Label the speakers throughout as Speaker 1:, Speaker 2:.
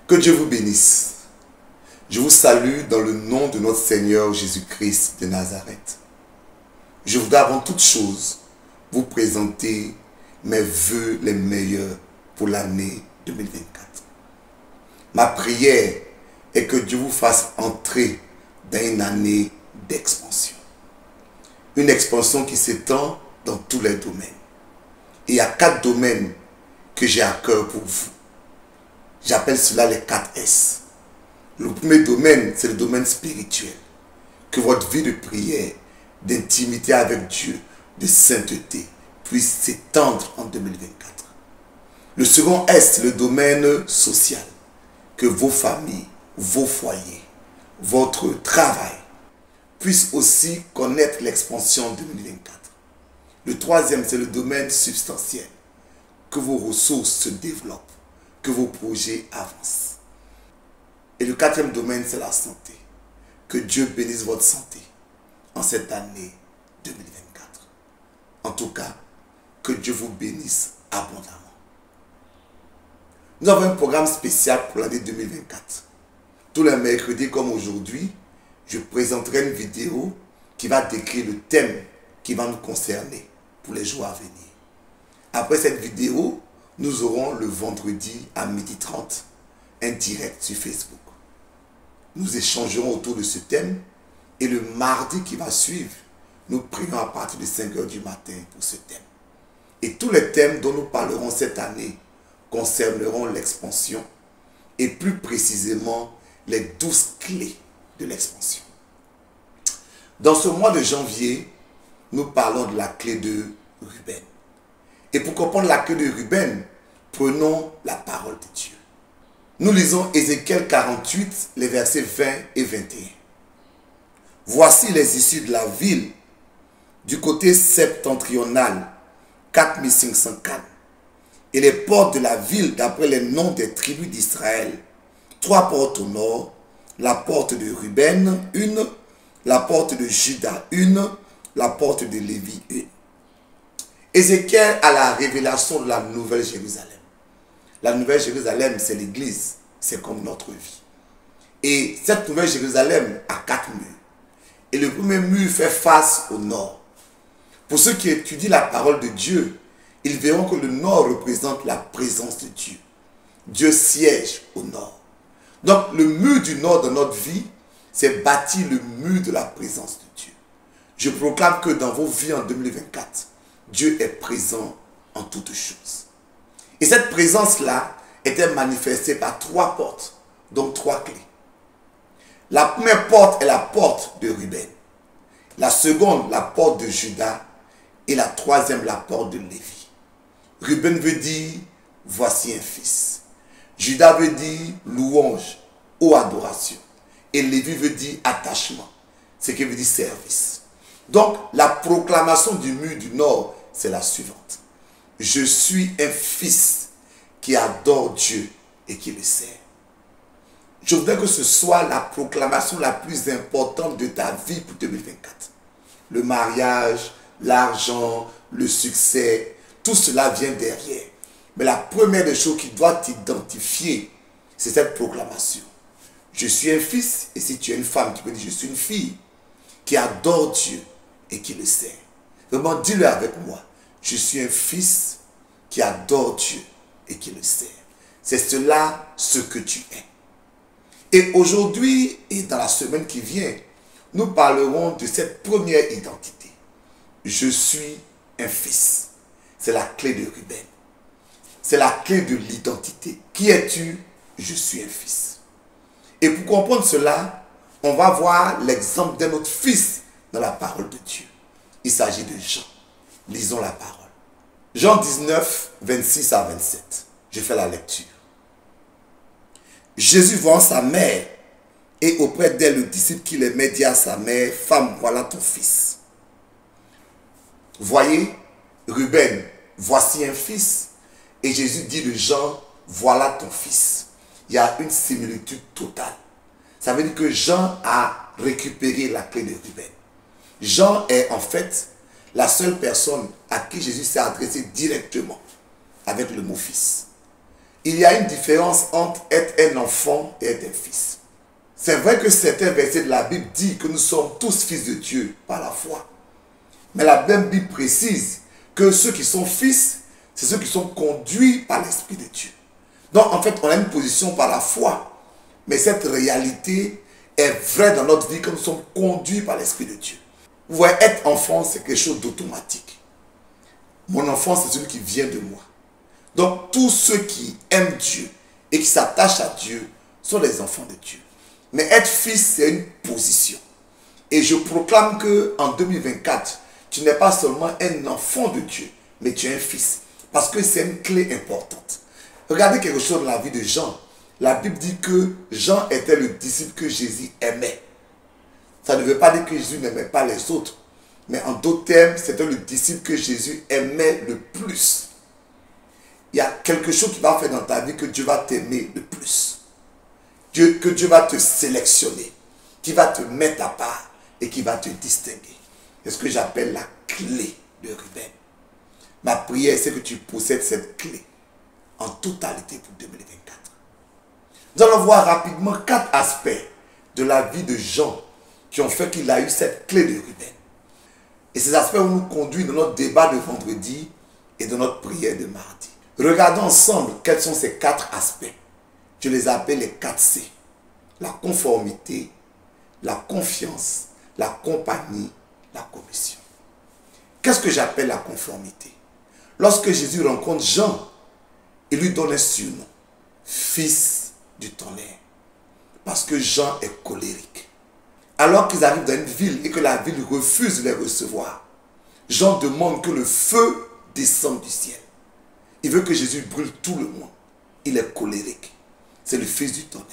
Speaker 1: Que Dieu vous bénisse. Je vous salue dans le nom de notre Seigneur Jésus-Christ de Nazareth. Je voudrais avant toute chose vous présenter mes vœux les meilleurs pour l'année 2024. Ma prière est que Dieu vous fasse entrer dans une année d'expansion. Une expansion qui s'étend dans tous les domaines. Et il y a 4 domaines que j'ai à cœur pour vous. J'appelle cela les 4 S. Le premier domaine, c'est le domaine spirituel. Que votre vie de prière, d'intimité avec Dieu, de sainteté, puisse s'étendre en 2024. Le second S, c'est le domaine social. Que vos familles, vos foyers, votre travail puissent aussi connaître l'expansion en 2024. Le troisième, c'est le domaine substantiel. Que vos ressources se développent, que vos projets avancent. Et le quatrième domaine, c'est la santé. Que Dieu bénisse votre santé en cette année 2024. En tout cas, que Dieu vous bénisse abondamment. Nous avons un programme spécial pour l'année 2024. Tous les mercredis comme aujourd'hui, je présenterai une vidéo qui va décrire le thème qui va nous concerner pour les jours à venir. Après cette vidéo, nous aurons le vendredi à 12h30 un direct sur Facebook. Nous échangerons autour de ce thème et le mardi qui va suivre, nous prions à partir de 5h du matin pour ce thème. Et tous les thèmes dont nous parlerons cette année concerneront l'expansion et plus précisément les 12 clés de l'expansion. Dans ce mois de janvier, nous parlons de la clé de Ruben. Et pour comprendre la clé de Ruben, prenons la parole de Dieu. Nous lisons Ézéchiel 48, les versets 20 et 21. Voici les issues de la ville du côté septentrional, 4500 cannes. Et les portes de la ville d'après les noms des tribus d'Israël. 3 portes au nord, la porte de Ruben, 1, la porte de Juda, 1, la porte de Lévi, 1. Ézéchiel a la révélation de la Nouvelle Jérusalem. La Nouvelle Jérusalem, c'est l'Église, c'est comme notre vie. Et cette Nouvelle Jérusalem a 4 murs. Et le premier mur fait face au nord. Pour ceux qui étudient la parole de Dieu, ils verront que le nord représente la présence de Dieu. Dieu siège au nord. Donc le mur du nord de notre vie, c'est bâtir le mur de la présence de Dieu. Je proclame que dans vos vies en 2024, Dieu est présent en toutes choses. Et cette présence-là était manifestée par 3 portes, donc 3 clés. La première porte est la porte de Ruben. La seconde, la porte de Juda. Et la troisième, la porte de Lévi. Ruben veut dire, voici un fils. Juda veut dire, louange ou adoration. Et Lévi veut dire, attachement. Ce qui veut dire service. Donc, la proclamation du mur du nord, c'est la suivante. Je suis un fils qui adore Dieu et qui le sert. Je voudrais que ce soit la proclamation la plus importante de ta vie pour 2024. Le mariage, l'argent, le succès, tout cela vient derrière. Mais la première des choses qui doit t'identifier, c'est cette proclamation. Je suis un fils, et si tu es une femme, tu peux dire je suis une fille qui adore Dieu et qui le sert. Vraiment, dis-le avec moi. Je suis un fils qui adore Dieu et qui le sert. C'est cela ce que tu es. Et aujourd'hui et dans la semaine qui vient, nous parlerons de cette première identité. Je suis un fils. C'est la clé de Ruben. C'est la clé de l'identité. Qui es-tu? Je suis un fils. Et pour comprendre cela, on va voir l'exemple d'un autre fils dans la parole de Dieu. Il s'agit de Jean. Lisons la parole. Jean 19, 26 à 27. Je fais la lecture. Jésus voit sa mère et auprès d'elle le disciple qui l'aimait dit à sa mère, femme, voilà ton fils. Voyez, Ruben, voici un fils. Et Jésus dit de Jean, voilà ton fils. Il y a une similitude totale. Ça veut dire que Jean a récupéré la clé de Ruben. Jean est en fait la seule personne à qui Jésus s'est adressé directement avec le mot fils. Il y a une différence entre être un enfant et être un fils. C'est vrai que certains versets de la Bible disent que nous sommes tous fils de Dieu par la foi. Mais la même Bible précise que ceux qui sont fils, c'est ceux qui sont conduits par l'Esprit de Dieu. Donc en fait, on a une position par la foi. Mais cette réalité est vraie dans notre vie que nous sommes conduits par l'Esprit de Dieu. Vous voyez, être enfant, c'est quelque chose d'automatique. Mon enfant, c'est celui qui vient de moi. Donc tous ceux qui aiment Dieu et qui s'attachent à Dieu sont les enfants de Dieu. Mais être fils, c'est une position. Et je proclame qu'en 2024, tu n'es pas seulement un enfant de Dieu, mais tu es un fils. Parce que c'est une clé importante. Regardez quelque chose dans la vie de Jean. La Bible dit que Jean était le disciple que Jésus aimait. Ça ne veut pas dire que Jésus n'aimait pas les autres. Mais en d'autres termes, c'était le disciple que Jésus aimait le plus. Il y a quelque chose qui va faire dans ta vie que Dieu va t'aimer le plus. Que Dieu va te sélectionner, qui va te mettre à part et qui va te distinguer. C'est ce que j'appelle la clé de Ruben. Ma prière, c'est que tu possèdes cette clé en totalité pour 2024. Nous allons voir rapidement 4 aspects de la vie de Jean qui ont fait qu'il a eu cette clé de Ruben. Et ces aspects vont nous conduire dans notre débat de vendredi et dans notre prière de mardi. Regardons ensemble quels sont ces 4 aspects. Je les appelle les 4 C. La conformité, la confiance, la compagnie, la commission. Qu'est-ce que j'appelle la conformité? Lorsque Jésus rencontre Jean, il lui donne un surnom, fils du tonnerre. Parce que Jean est colérique. Alors qu'ils arrivent dans une ville et que la ville refuse de les recevoir, Jean demande que le feu descende du ciel. Il veut que Jésus brûle tout le monde. Il est colérique. C'est le fils du tonnerre.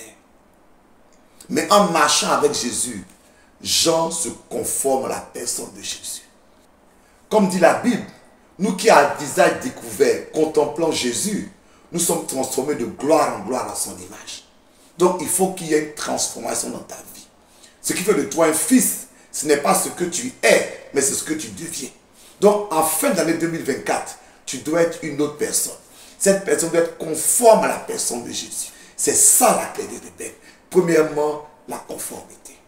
Speaker 1: Mais en marchant avec Jésus, Jean se conforme à la personne de Jésus. Comme dit la Bible, nous qui à visage découvert contemplant Jésus, nous sommes transformés de gloire en gloire à son image. Donc il faut qu'il y ait une transformation dans ta vie. Ce qui fait de toi un fils, ce n'est pas ce que tu es, mais c'est ce que tu deviens. Donc en fin d'année 2024, tu dois être une autre personne. Cette personne doit être conforme à la personne de Jésus. C'est ça la clé de Ruben. Premièrement, la conformité.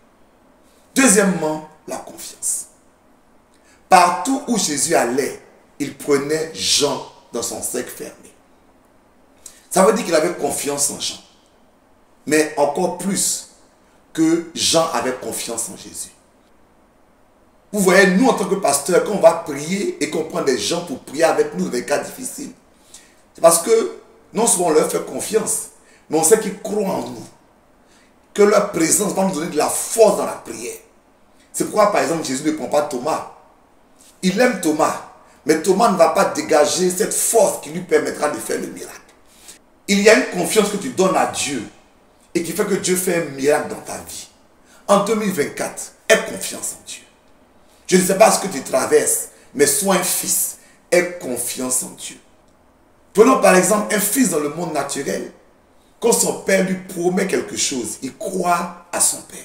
Speaker 1: Deuxièmement, la confiance. Partout où Jésus allait, il prenait Jean dans son cercle fermé. Ça veut dire qu'il avait confiance en Jean. Mais encore plus que Jean avait confiance en Jésus. Vous voyez, nous en tant que pasteurs, quand on va prier et qu'on prend des gens pour prier avec nous dans des cas difficiles, c'est parce que non seulement on leur fait confiance, mais on sait qu'ils croient en nous. Que leur présence va nous donner de la force dans la prière. C'est pourquoi, par exemple, Jésus ne prend pas Thomas. Il aime Thomas, mais Thomas ne va pas dégager cette force qui lui permettra de faire le miracle. Il y a une confiance que tu donnes à Dieu et qui fait que Dieu fait un miracle dans ta vie. En 2024, aie confiance en Dieu. Je ne sais pas ce que tu traverses, mais sois un fils, aie confiance en Dieu. Prenons par exemple un fils dans le monde naturel. Quand son père lui promet quelque chose, il croit à son père,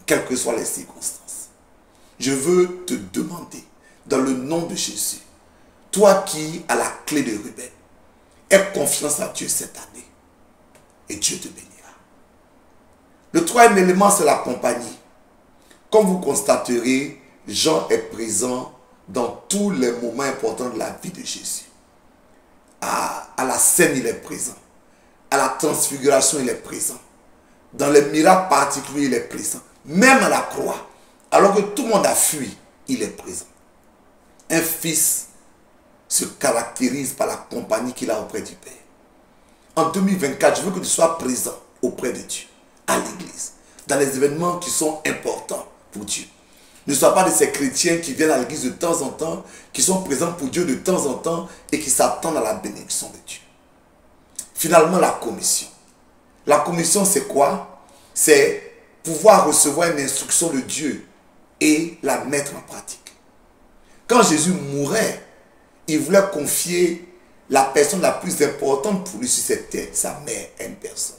Speaker 1: quelles que soient les circonstances. Je veux te demander, dans le nom de Jésus, toi qui as la clé de Ruben, aie confiance à Dieu cette année et Dieu te bénira. Le troisième élément, c'est la compagnie. Comme vous constaterez, Jean est présent dans tous les moments importants de la vie de Jésus. À la scène, il est présent. À la transfiguration, il est présent. Dans les miracles particuliers, il est présent. Même à la croix, alors que tout le monde a fui, il est présent. Un fils se caractérise par la compagnie qu'il a auprès du Père. En 2024, je veux que tu sois présent auprès de Dieu, à l'église, dans les événements qui sont importants pour Dieu. Ne sois pas de ces chrétiens qui viennent à l'église de temps en temps, qui sont présents pour Dieu de temps en temps et qui s'attendent à la bénédiction de Dieu. Finalement, la commission. La commission, c'est quoi? C'est pouvoir recevoir une instruction de Dieu et la mettre en pratique. Quand Jésus mourait, il voulait confier la personne la plus importante pour lui sur cette terre, sa mère, à une personne.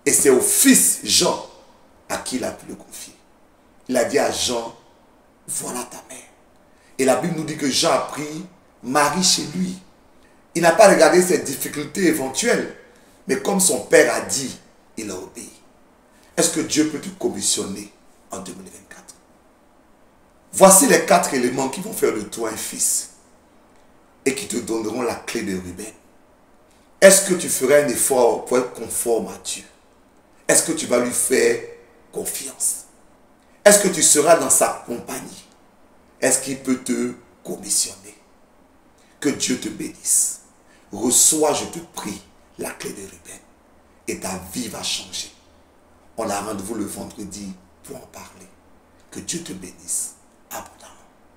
Speaker 1: Et c'est au fils Jean à qui il a pu le confier. Il a dit à Jean, voilà ta mère. Et la Bible nous dit que Jean a pris Marie chez lui. Il n'a pas regardé ses difficultés éventuelles, mais comme son père a dit, il a obéi. Est-ce que Dieu peut te commissionner en 2024? Voici les 4 éléments qui vont faire de toi un fils et qui te donneront la clé de Ruben. Est-ce que tu feras un effort pour être conforme à Dieu? Est-ce que tu vas lui faire confiance? Est-ce que tu seras dans sa compagnie? Est-ce qu'il peut te commissionner? Que Dieu te bénisse. Reçois, je te prie, la clé de Ruben. Et ta vie va changer. On a rendez-vous le vendredi pour en parler. Que Dieu te bénisse abondamment.